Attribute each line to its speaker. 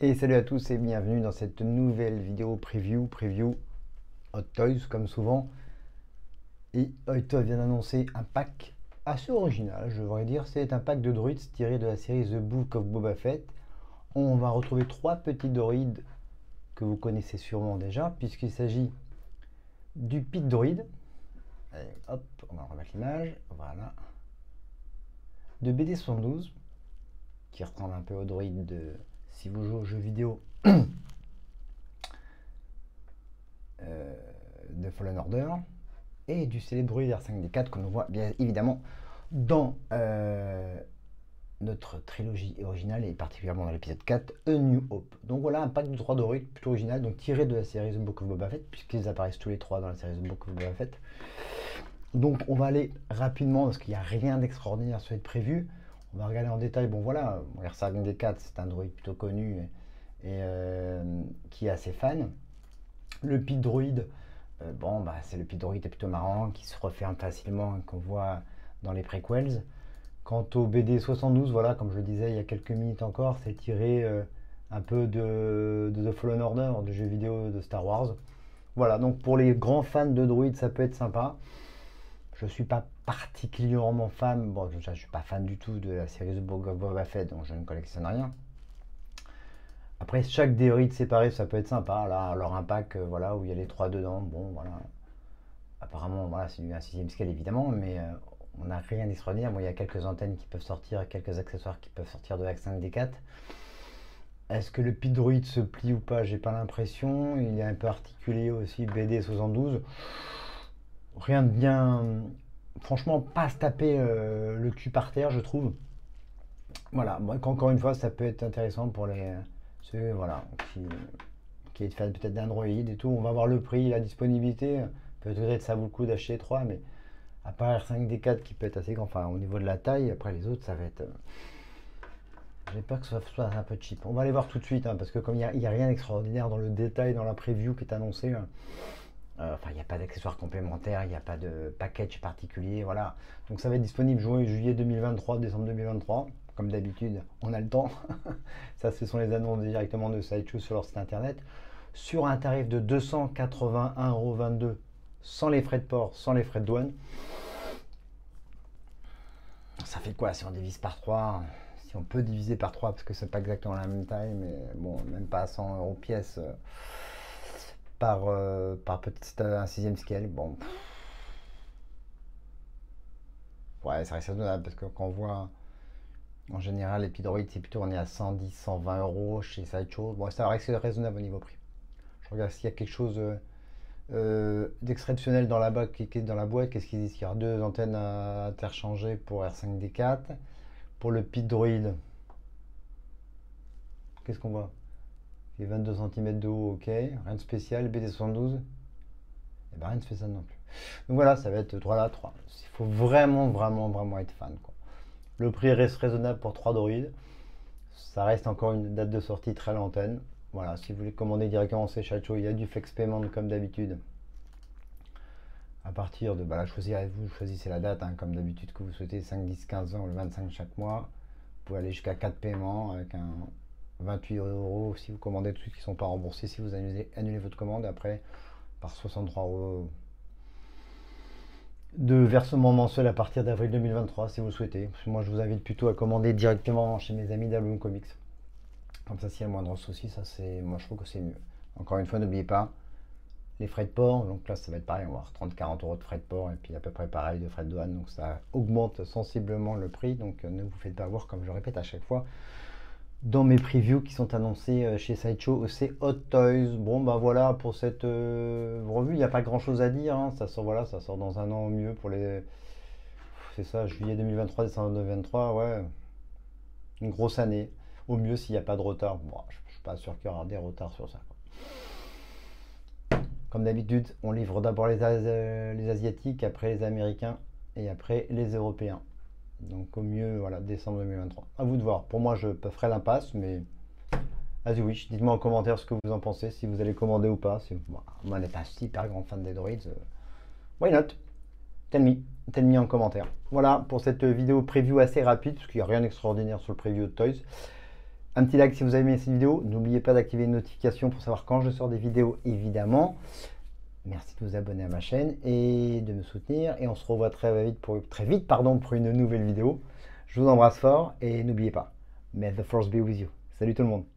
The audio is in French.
Speaker 1: Et salut à tous et bienvenue dans cette nouvelle vidéo preview Hot Toys comme souvent. Et Hot Toys vient d'annoncer un pack assez original, je devrais dire. C'est un pack de droïdes tiré de la série The Book of Boba Fett. On va retrouver trois petits droïdes que vous connaissez sûrement déjà, puisqu'il s'agit du Pit Droid. Allez, hop, on va remettre l'image, voilà. De BD72, qui ressemble un peu au droïde de... Si vous jouez aux jeux vidéo de Fallen Order, et du célèbre droïde R5D4 qu'on voit bien évidemment dans notre trilogie originale et particulièrement dans l'épisode 4, A New Hope. Donc voilà un pack de 3 droïdes plutôt original, donc tiré de la série The Book of Boba Fett, puisqu'ils apparaissent tous les 3 dans la série The Book of Boba Fett. Donc on va aller rapidement parce qu'il n'y a rien d'extraordinaire sur être prévu. On va regarder en détail. Bon voilà, R5D4 c'est un droïde plutôt connu et qui est assez fan. Le Pit Droid, bon bah c'est le Pit Droid plutôt marrant qui se referme facilement qu'on voit dans les prequels. Quant au BD 72, voilà, comme je le disais il y a quelques minutes encore, c'est tiré un peu de The Fallen Order, du jeu vidéo de Star Wars. Voilà, donc pour les grands fans de droïdes, ça peut être sympa. Je suis pas particulièrement fan, bon, je suis pas fan du tout de la série The Book of Boba Fett, donc je ne collectionne rien. Après, chaque droïde séparé, ça peut être sympa. Là, alors un pack, voilà, où il y a les 3 dedans, bon, voilà. Apparemment, voilà, c'est un 6ème scale évidemment, mais on n'a rien d'extraordinaire. Bon, il y a quelques antennes qui peuvent sortir, quelques accessoires qui peuvent sortir de R5D4. Est-ce que le Pit Droid se plie ou pas? J'ai pas l'impression. Il est un peu articulé aussi, BD 72. Rien de bien. Franchement, pas se taper le cul par terre, je trouve. Voilà, bon, encore une fois, ça peut être intéressant pour les ceux voilà, qui est fan peut-être d'Android et tout. On va voir le prix, la disponibilité. Peut-être ça vaut le coup d'acheter 3, mais à part R5D4 qui peut être assez grand, enfin au niveau de la taille, après les autres, ça va être. J'ai peur que ce soit un peu cheap. On va aller voir tout de suite, hein, parce que comme il n'y a rien d'extraordinaire dans le détail, dans la preview qui est annoncée. Enfin, il n'y a pas d'accessoires complémentaires, il n'y a pas de package particulier, voilà. Donc ça va être disponible juillet 2023, décembre 2023. Comme d'habitude, on a le temps. Ça, ce sont les annonces directement de Sideshow sur leur site internet. Sur un tarif de 281,22 € sans les frais de port, sans les frais de douane. Ça fait quoi si on divise par 3? Si on peut diviser par 3, parce que c'est pas exactement la même taille, mais bon, même pas à 100 € pièce. Par peut-être un 6ème scale, bon. Ouais, ça reste raisonnable parce que quand on voit en général les Pit Droid, c'est plutôt on est à 110, 120 € chez Sideshow. Bon, ça reste raisonnable au niveau prix. Je regarde s'il y a quelque chose d'exceptionnel dans la boîte. Dans la boîte, qu'est-ce qu'ils disent? Il y aura 2 antennes à interchanger pour R5D4. Pour le Pit Droid, qu'est-ce qu'on voit? Il fait 22 cm de haut, ok. Rien de spécial. BD72, et ben rien de spécial non plus. Donc voilà, ça va être 3 là, 3. Il faut vraiment être fan, quoi. Le prix reste raisonnable pour 3 droïdes. Ça reste encore une date de sortie très lointaine. Voilà, si vous voulez commander directement chez Sideshow, il y a du flex payment comme d'habitude. À partir de, bah là, vous choisissez la date, hein, comme d'habitude que vous souhaitez, 5, 10, 15, 20 ou le 25 chaque mois. Vous pouvez aller jusqu'à 4 paiements avec un 28 € si vous commandez tout ce qui ne sont pas remboursés, si vous annulez votre commande. Après, par 63 € de versement mensuel à partir d'avril 2023 si vous le souhaitez. Moi je vous invite plutôt à commander directement chez mes amis d'Album Comics. Comme ça, s'il y a le moindre souci, ça c'est, moi je trouve que c'est mieux. Encore une fois, n'oubliez pas les frais de port. Donc là, ça va être pareil, on va avoir 30-40 € de frais de port et puis à peu près pareil de frais de douane. Donc ça augmente sensiblement le prix. Donc ne vous faites pas avoir, comme je répète à chaque fois, dans mes previews qui sont annoncés chez Sideshow, c'est Hot Toys. Bon bah voilà pour cette revue, il n'y a pas grand chose à dire, hein. Ça sort, voilà, ça sort dans un an au mieux pour les. C'est ça, juillet 2023, décembre 2023, ouais. Une grosse année. Au mieux s'il n'y a pas de retard. Bon, je ne suis pas sûr qu'il y aura des retards sur ça, quoi. Comme d'habitude, on livre d'abord les Asiatiques, après les Américains et après les Européens. Donc au mieux, voilà, décembre 2023. À vous de voir. Pour moi, je ferai l'impasse, mais as you wish. Dites-moi en commentaire ce que vous en pensez, si vous allez commander ou pas. Si moi, on n'est pas super grand fan des droids. Why not? Tell me en commentaire. Voilà pour cette vidéo preview assez rapide, parce qu'il n'y a rien d'extraordinaire sur le preview de Toys. Un petit like si vous avez aimé cette vidéo. N'oubliez pas d'activer une notification pour savoir quand je sors des vidéos, évidemment. Merci de vous abonner à ma chaîne et de me soutenir. Et on se revoit très vite pour une nouvelle vidéo. Je vous embrasse fort et n'oubliez pas, may the force be with you. Salut tout le monde.